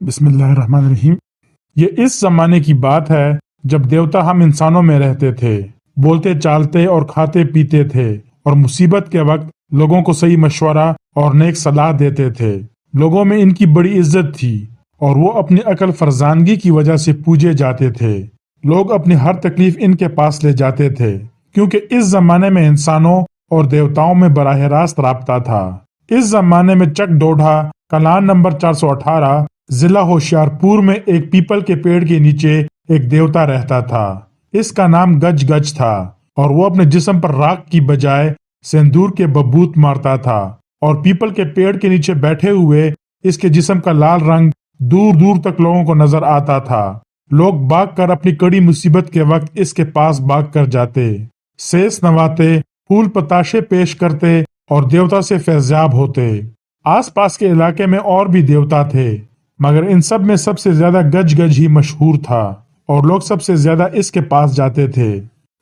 बिस्मिल्लाहिर्रहमानिर्रहीम। ये इस जमाने की बात है जब देवता हम इंसानों में रहते थे, बोलते चालते और खाते पीते थे और मुसीबत के वक्त लोगों को सही मशवरा और नेक सलाह देते थे। लोगों में इनकी बड़ी इज्जत थी और वो अपनी अकल फरजानगी की वजह से पूजे जाते थे। लोग अपनी हर तकलीफ इनके पास ले जाते थे क्योंकि इस जमाने में इंसानों और देवताओं में बराह रास्त राब्ता था। इस जमाने में चक डोढ़ा कलान नंबर 418 जिला होशियारपुर में एक पीपल के पेड़ के नीचे एक देवता रहता था। इसका नाम गज गज था और वो अपने जिस्म पर राख की बजाय सिंदूर के बबूत मारता था और पीपल के पेड़ के नीचे बैठे हुए इसके जिस्म का लाल रंग दूर दूर तक लोगों को नजर आता था। लोग भाग कर अपनी कड़ी मुसीबत के वक्त इसके पास भाग कर जाते, सेस नवाते, फूल पताशे पेश करते और देवता से फैज़याब होते। आसपास के इलाके में और भी देवता थे मगर इन सब में सबसे ज्यादा गज गज ही मशहूर था और लोग सबसे ज्यादा इसके पास जाते थे।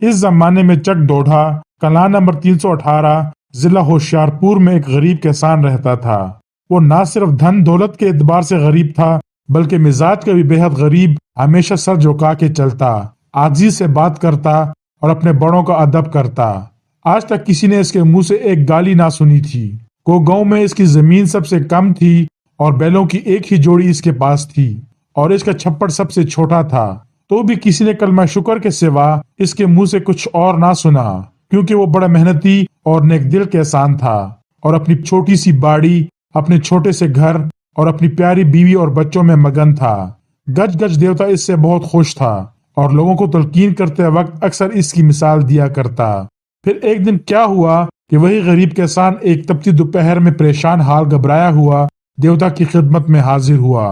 इस जमाने में चक डोढ़ा कलान नंबर 318 जिला होशियारपुर में एक गरीब किसान रहता था। वो ना सिर्फ धन दौलत के एतबार से गरीब था बल्कि मिजाज का भी बेहद गरीब, हमेशा सर झुका के चलता, आजी से बात करता और अपने बड़ों का अदब करता। आज तक किसी ने इसके मुंह से एक गाली ना सुनी थी। को गांव में इसकी जमीन सबसे कम थी और बैलों की एक ही जोड़ी इसके पास थी और इसका छप्पड़ सबसे छोटा था। तो भी किसी ने कलमा शुक्र के सिवा इसके मुंह से कुछ और ना सुना क्योंकि वो बड़ा मेहनती और नेक दिल का इंसान था और अपनी छोटी सी बाड़ी, अपने छोटे से घर और अपनी प्यारी बीवी और बच्चों में मगन था। गज गज देवता इससे बहुत खुश था और लोगों को तलकीन करते वक्त अक्सर इसकी मिसाल दिया करता। फिर एक दिन क्या हुआ कि वही गरीब किसान एक तपती दोपहर में परेशान हाल घबराया हुआ देवता की खिदमत में हाजिर हुआ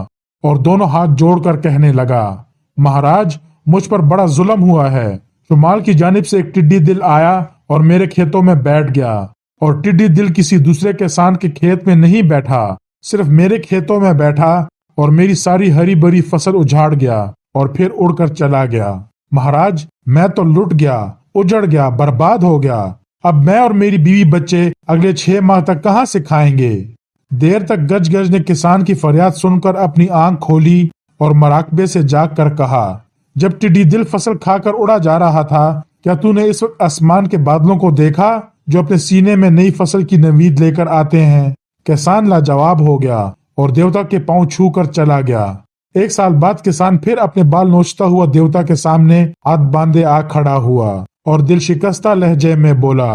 और दोनों हाथ जोड़कर कहने लगा, महाराज, मुझ पर बड़ा जुल्म हुआ है। शुमाल की जानिब से एक टिड्डी दिल आया और मेरे खेतों में बैठ गया और टिड्डी दिल किसी दूसरे किसान के खेत में नहीं बैठा, सिर्फ मेरे खेतों में बैठा और मेरी सारी हरी भरी फसल उजाड़ गया और फिर उड़कर चला गया। महाराज, मैं तो लुट गया, उजड़ गया, बर्बाद हो गया। अब मैं और मेरी बीवी बच्चे अगले 6 माह तक कहाँ से खाएंगे। देर तक गज गज ने किसान की फरियाद सुनकर अपनी आंख खोली और मराकबे से जाग कर कहा, जब टिड्डी दिल फसल खाकर उड़ा जा रहा था, क्या तूने इस वक्त आसमान के बादलों को देखा जो अपने सीने में नई फसल की नवीद लेकर आते हैं। किसान लाजवाब हो गया और देवता के पांव छू कर चला गया। 1 साल बाद किसान फिर अपने बाल नोचता हुआ देवता के सामने हाथ बांधे आ खड़ा हुआ और दिल शिकस्ता लहजे में बोला,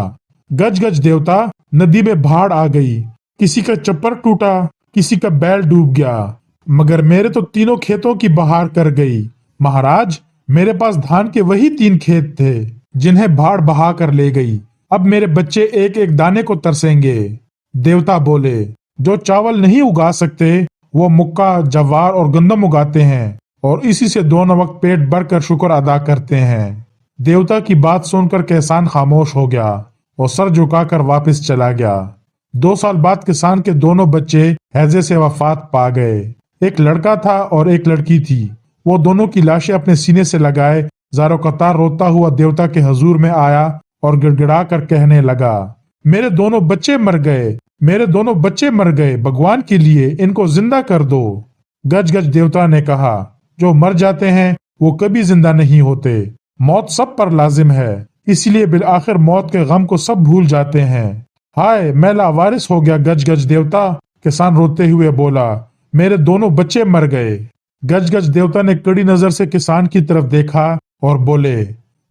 गज गज देवता, नदी में बाढ़ आ गई, किसी का चप्पर टूटा, किसी का बैल डूब गया, मगर मेरे तो तीनों खेतों की बहार कर गई। महाराज, मेरे पास धान के वही 3 खेत थे जिन्हें बाढ़ बहा कर ले गई। अब मेरे बच्चे एक एक दाने को तरसेंगे। देवता बोले, जो चावल नहीं उगा सकते वो मुक्का, जवार और गंदम उगाते हैं और इसी से दोनों वक्त पेट भर कर शुक्र अदा करते हैं। देवता की बात सुनकर किसान खामोश हो गया और सर झुकाकर वापस चला गया। 2 साल बाद किसान के दोनों बच्चे हैजे से वफात पा गए। एक लड़का था और एक लड़की थी। वो दोनों की लाशें अपने सीने से लगाए ज़ारो कतार रोता हुआ देवता के हजूर में आया और गिड़गिड़ा कर कहने लगा, मेरे दोनों बच्चे मर गए, मेरे दोनों बच्चे मर गए, भगवान के लिए इनको जिंदा कर दो। गज गज देवता ने कहा, जो मर जाते हैं वो कभी जिंदा नहीं होते, मौत सब पर लाजिम है, इसलिए बिल आखिर मौत के गम को सब भूल जाते हैं। हाय, मैं लावारिस हो गया गज गज देवता, किसान रोते हुए बोला, मेरे दोनों बच्चे मर गए। गज गज देवता ने कड़ी नजर से किसान की तरफ देखा और बोले,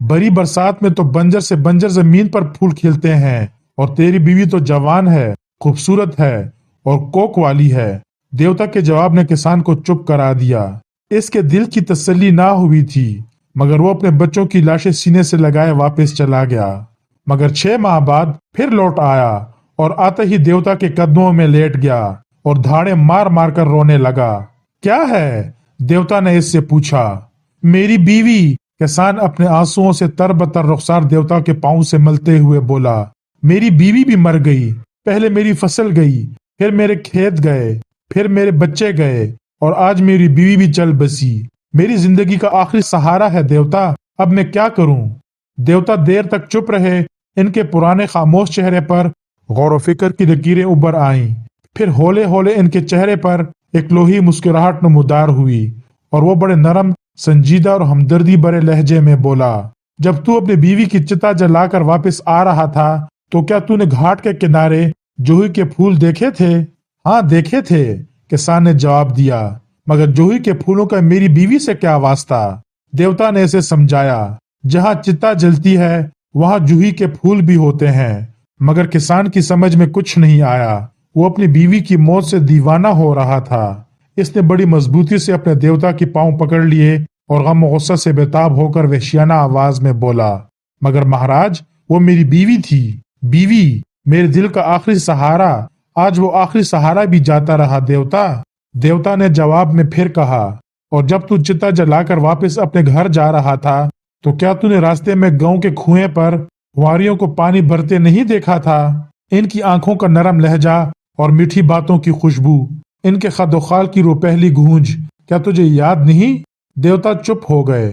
बड़ी बरसात में तो बंजर से बंजर जमीन पर फूल खिलते हैं और तेरी बीवी तो जवान है, खूबसूरत है और कोक वाली है। देवता के जवाब ने किसान को चुप करा दिया। इसके दिल की तसल्ली ना हुई थी मगर वो अपने बच्चों की लाशें सीने से लगाए वापस चला गया। मगर 6 माह बाद फिर लौट आया और आते ही देवता के कदमों में लेट गया और धाड़े मार मार कर रोने लगा। क्या है? देवता ने इससे पूछा। मेरी बीवी, किसान अपने आंसुओं से तरबतर रुखसार देवता के पांव से मलते हुए बोला, मेरी बीवी भी मर गई, पहले मेरी फसल गई, फिर मेरे खेत गए, फिर मेरे बच्चे गए और आज मेरी बीवी भी चल बसी। मेरी जिंदगी का आखिरी सहारा है देवता, अब मैं क्या करूं। देवता देर तक चुप रहे। इनके पुराने खामोश चेहरे पर गौर व फिक्र की लकीरें उभर आईं। फिर हौले हौले इनके चेहरे पर एक लोही मुस्कुराहट नमूदार हुई और वो बड़े नरम, संजीदा और हमदर्दी भरे लहजे में बोला, जब तू अपनी बीवी की चिता जलाकर वापस आ रहा था तो क्या तूने घाट के किनारे जूही के फूल देखे थे? हाँ देखे थे, किसान ने जवाब दिया, मगर जूही के फूलों का मेरी बीवी से क्या वास्ता। देवता ने इसे समझाया, जहाँ चिता जलती है वहां जूही के फूल भी होते हैं। मगर किसान की समझ में कुछ नहीं आया। वो अपनी बीवी की मौत से दीवाना हो रहा था। इसने बड़ी मजबूती से अपने देवता की पांव पकड़ लिए और गम और गुस्सा से बेताब होकर वहशियाना आवाज में बोला, मगर महाराज, वो मेरी बीवी थी। बीवी, मेरे दिल का आखिरी सहारा। आज वो आखिरी सहारा भी जाता रहा देवता। देवता ने जवाब में फिर कहा, और जब तू चिता जलाकर वापस अपने घर जा रहा था तो क्या तूने रास्ते में गांव के कुएं पर कुंवारियों को पानी भरते नहीं देखा था? इनकी आंखों का नरम लहजा और मीठी बातों की खुशबू, इनके खदोखाल की रुपहली गूंज, क्या तुझे याद नहीं? देवता चुप हो गए।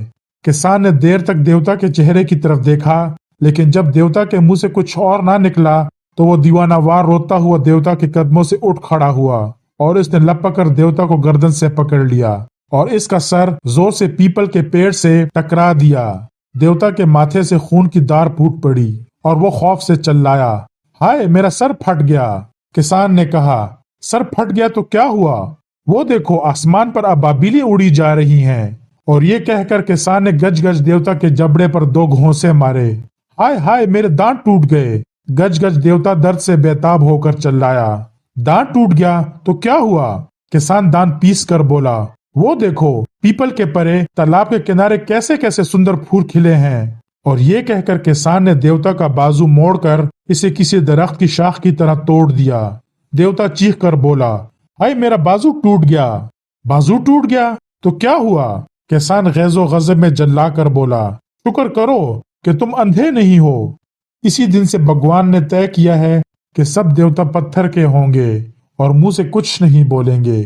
किसान ने देर तक देवता के चेहरे की तरफ देखा, लेकिन जब देवता के मुंह से कुछ और ना निकला तो वो दीवानावार रोता हुआ देवता के कदमों से उठ खड़ा हुआ और इसने लपक कर देवता को गर्दन से पकड़ लिया और इसका सर जोर से पीपल के पेड़ से टकरा दिया। देवता के माथे से खून की धार फूट पड़ी और वो खौफ से चिल्लाया, हाय मेरा सर फट गया। किसान ने कहा, सर फट गया तो क्या हुआ? वो देखो आसमान पर अबाबिलें उड़ी जा रही हैं। और ये कहकर किसान ने गज गज देवता के जबड़े पर 2 घोंसे मारे। हाय हाय मेरे दांत टूट गए। गज गज देवता दर्द से बेताब होकर चिल्लाया। दांत टूट गया तो क्या हुआ? किसान दांत पीस कर बोला, वो देखो पीपल के परे तालाब के किनारे कैसे कैसे सुंदर फूल खिले हैं। और ये कहकर किसान ने देवता का बाजू मोड़कर इसे किसी दरख्त की शाख की तरह तोड़ दिया। देवता चीख कर बोला, हाय मेरा बाजू टूट गया। बाजू टूट गया तो क्या हुआ? किसान गैज़ो गज़ब में जल्ला कर बोला, शुक्र करो कि तुम अंधे नहीं हो। इसी दिन से भगवान ने तय किया है कि सब देवता पत्थर के होंगे और मुंह से कुछ नहीं बोलेंगे।